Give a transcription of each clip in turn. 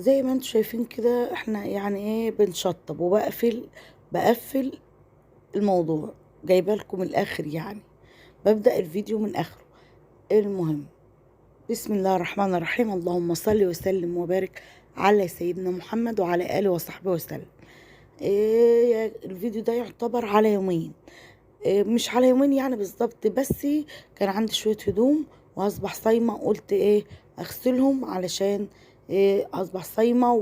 زي ما انتم شايفين كده احنا يعني ايه بنشطب بقفل الموضوع. جايبه لكم الاخر يعني، ببدأ الفيديو من اخره. المهم، بسم الله الرحمن الرحيم. اللهم صل وسلم وبارك على سيدنا محمد وعلى آله وصحبه وسلم. الفيديو ده يعتبر على يومين. مش على يومين يعني بالظبط، بس كان عندي شوية هدوم وأصبح صايمة. قلت أغسلهم علشان أصبح صايمة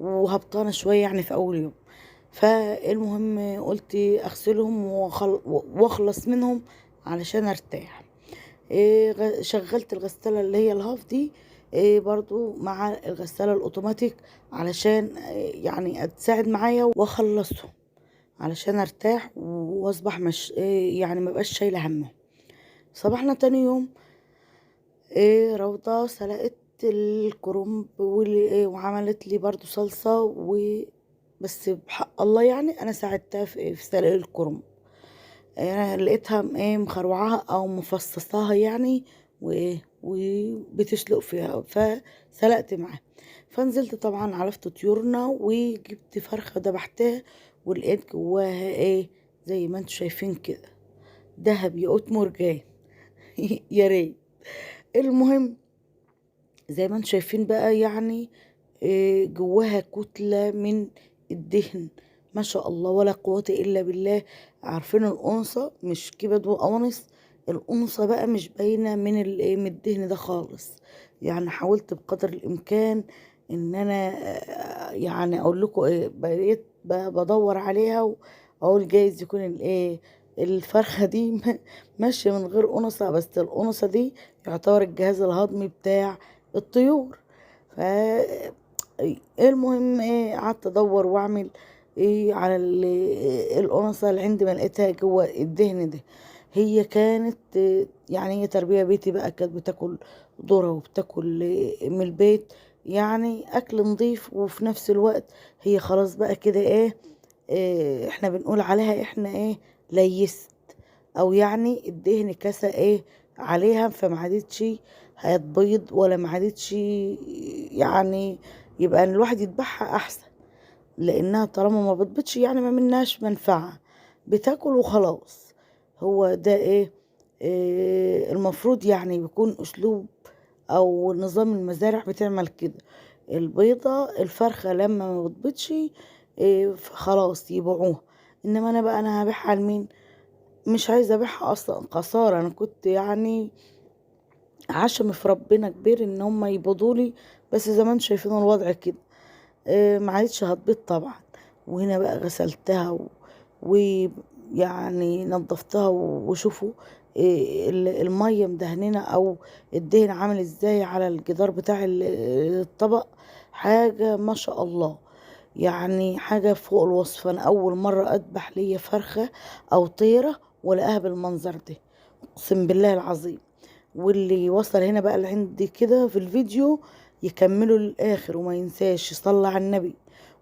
وهبطانة شوية يعني في أول يوم. فالمهم قلت أغسلهم وأخلص منهم علشان أرتاح. شغلت الغسالة اللي هي الهاف دي برضو مع الغسالة الأوتوماتيك علشان يعني تساعد معايا وأخلصهم علشان ارتاح واصبح مش يعني ما بقاش شايله همه. صباحنا تاني يوم روضة سلقت الكرنب وعملت لي برضو صلصة بس بحق الله يعني انا ساعدتها في سلق الكرنب. انا لقيتها مخروعاها او مفصصاها يعني وبتسلق فيها، فسلقت معاها. فنزلت طبعا علفت طيورنا وجبت فرخة ذبحتها، ولقيت جواها زي ما انتم شايفين كده، دهب ياقوت مرجان. يا ريت. المهم زي ما انتم شايفين بقى يعني جواها كتلة من الدهن، ما شاء الله ولا قوة إلا بالله. عارفين الأنثى مش كبد وقوانص؟ الأنثى بقى مش باينة من من الدهن ده خالص. يعني حاولت بقدر الإمكان إن أنا يعني أقول لكم بقيت بدور عليها وأقول جايز يكون الفرخة دي ماشية من غير أنثى، بس الأنثى دي يعتبر الجهاز الهضمي بتاع الطيور. ف المهم قعدت ادور واعمل على الانثى اللي عندي، ما لقيتها جوه الدهن ده. هي كانت يعني هي تربيه بيتي بقى، كانت بتاكل ذره وبتاكل من البيت، يعني اكل نظيف. وفي نفس الوقت هي خلاص بقى كده احنا بنقول عليها احنا ليست، او يعني الدهن كسى عليها، فما عادتش هتبيض ولا ما عادتش يعني. يبقى الواحد يذبحها احسن، لانها طالما ما بتبيضش يعني ما مناش منفعة، بتاكل وخلاص. هو ده المفروض يعني بيكون اسلوب او نظام المزارع بتعمل كده. البيضة الفرخة لما ما بتبيضش خلاص يبيعوها. انما انا هبيعها لمين؟ مش عايزه ابيعها اصلا خساره. انا كنت يعني عشم في ربنا كبير ان هم يبيضولي، بس زي ما انتم شايفين الوضع كده ما عادتش هتبيض طبعا. وهنا بقى غسلتها ويعني نظفتها وشوفوا الميه مدهننه او الدهن عامل ازاي على الجدار بتاع الطبق. حاجه ما شاء الله، يعني حاجة فوق الوصف. أنا أول مرة أذبح ليا فرخة أو طيرة ولاقاها بالمنظر ده، أقسم بالله العظيم. واللي وصل هنا بقى اللي عندي كده في الفيديو يكملوا للآخر، وما ينساش يصلي على النبي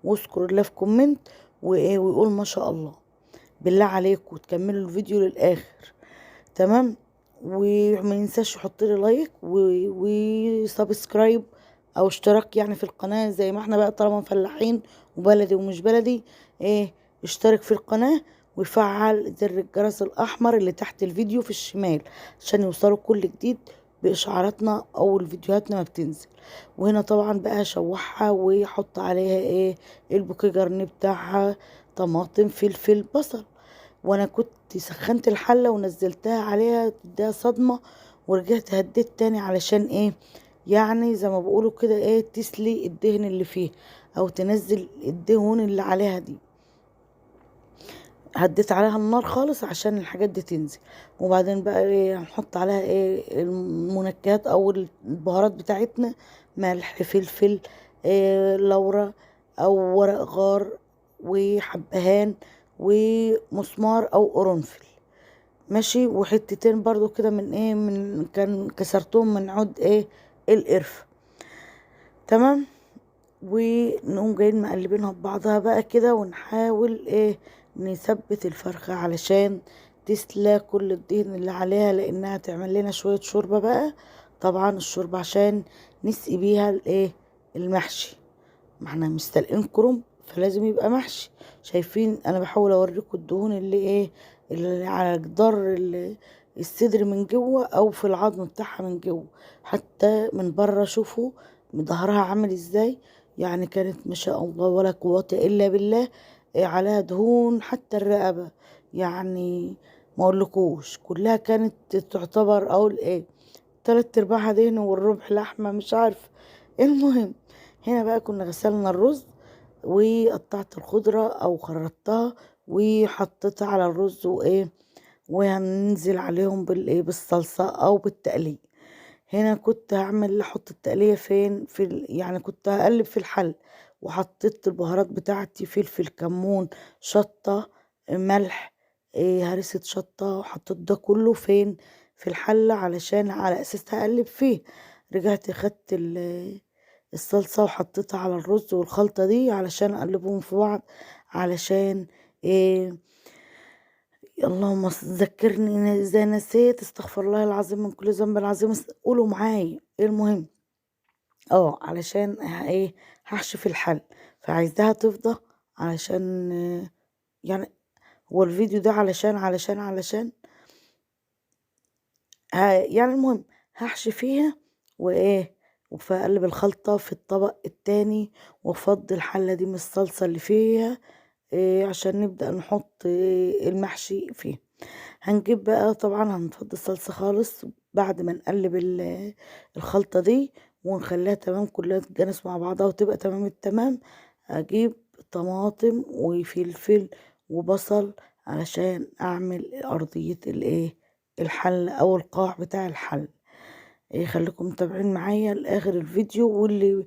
واذكر الله في كومنت ويقول ما شاء الله. بالله عليكم تكملوا الفيديو للآخر، تمام؟ وما ينساش يحط لي لايك وسبسكرايب او اشتراك يعني في القناة، زي ما احنا بقى طالما فلاحين وبلدي ومش بلدي اشترك في القناة ويفعل زر الجرس الاحمر اللي تحت الفيديو في الشمال عشان يوصلوا كل جديد باشعاراتنا او فيديوهاتنا ما بتنزل. وهنا طبعا بقى اشوحها ويحط عليها البوكيه جرني بتاعها، طماطم فلفل بصل. وانا كنت سخنت الحله ونزلتها عليها تديها صدمه، ورجعت هديت تاني علشان يعني زي ما بيقولوا كده تسلي الدهن اللي فيه او تنزل الدهون اللي عليها دي. هديت عليها النار خالص عشان الحاجات دي تنزل. وبعدين بقى هنحط عليها المنكهات او البهارات بتاعتنا: ملح فلفل لورا او ورق غار وحبهان ومسمار او قرنفل، ماشي. وحتتين برضو كده من من كان كسرتهم من عود القرفة، تمام. ونقوم جايين مقلبينها ببعضها بقى كده، ونحاول نثبت الفرخة علشان تسلى كل الدهن اللي عليها، لانها تعمل لنا شوية شوربة بقى. طبعا الشوربة عشان نسقي بيها المحشي، ما احنا مستلقين كرنب فلازم يبقى محشي. شايفين انا بحاول اوريكم الدهون اللي ايه، اللي على جدار الصدر من جوه او في العظم بتاعها من جوه، حتى من بره شوفوا ظهرها عامل ازاي. يعني كانت ما شاء الله ولا قوة الا بالله، عليها دهون حتى الرقبة. يعني ما اقولكوش كلها كانت تعتبر اقول ايه، تلات ارباعها دهن والربع لحمة مش عارفة. المهم هنا بقى كنا غسلنا الرز وقطعت الخضرة او خرطتها وحطيتها على الرز وايه، وهننزل عليهم بالايه بالصلصة او بالتقلية. هنا كنت هعمل احط التقلية فين في يعني كنت هقلب في الحل، وحطيت البهارات بتاعتي فلفل كمون شطة ملح هرسة شطة، حطيت ده كله فين في الحلة علشان على اساس هقلب فيه. رجعت خدت الصلصة وحطيتها على الرز والخلطة دي علشان اقلبهم في بعض، علشان إيه، اللهم ذكرني اذا نسيت، استغفر الله العظيم من كل ذنب العظيم، قولوا معايا. المهم علشان ايه هحشي في الحل، فعايزاها تفضى علشان يعني هو الفيديو ده علشان يعني المهم هحشي فيها وايه، وفقلب الخلطة في الطبق التاني، وافضي الحلة دي من الصلصة اللي فيها عشان نبدأ نحط المحشي فيه. هنجيب بقى طبعا هنفضي الصلصة خالص بعد ما نقلب الخلطة دي ونخليها تمام كلها تتجانس مع بعضها وتبقى تمام التمام. اجيب طماطم وفلفل وبصل علشان اعمل ارضية الايه الحل او القاع بتاع الحل. خليكم متابعين معايا لاخر الفيديو، واللي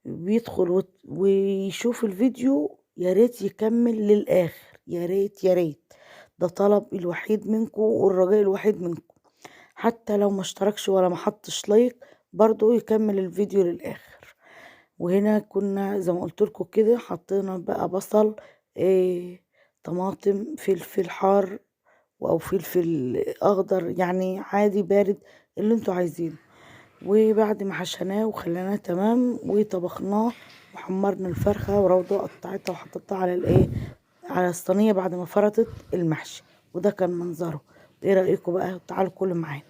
بيدخل ويشوف الفيديو يا ريت يكمل للاخر، يا ريت يا ريت، ده طلب الوحيد منكم والرجاء الوحيد منكم. حتى لو ما اشتركش ولا ما حطش لايك برضو يكمل الفيديو للاخر. وهنا كنا زي ما قلت لكم كده حطينا بقى بصل طماطم فلفل حار او فلفل اخضر يعني عادي بارد اللي انتوا عايزينه. وبعد ما حشيناه وخليناه تمام وطبخناه وحمرنا الفرخة وروضة قطعتها وحطيتها على الايه على الصينية بعد ما فرطت المحشي، وده كان منظره. ايه رأيكم بقى؟ تعالوا كلوا معانا.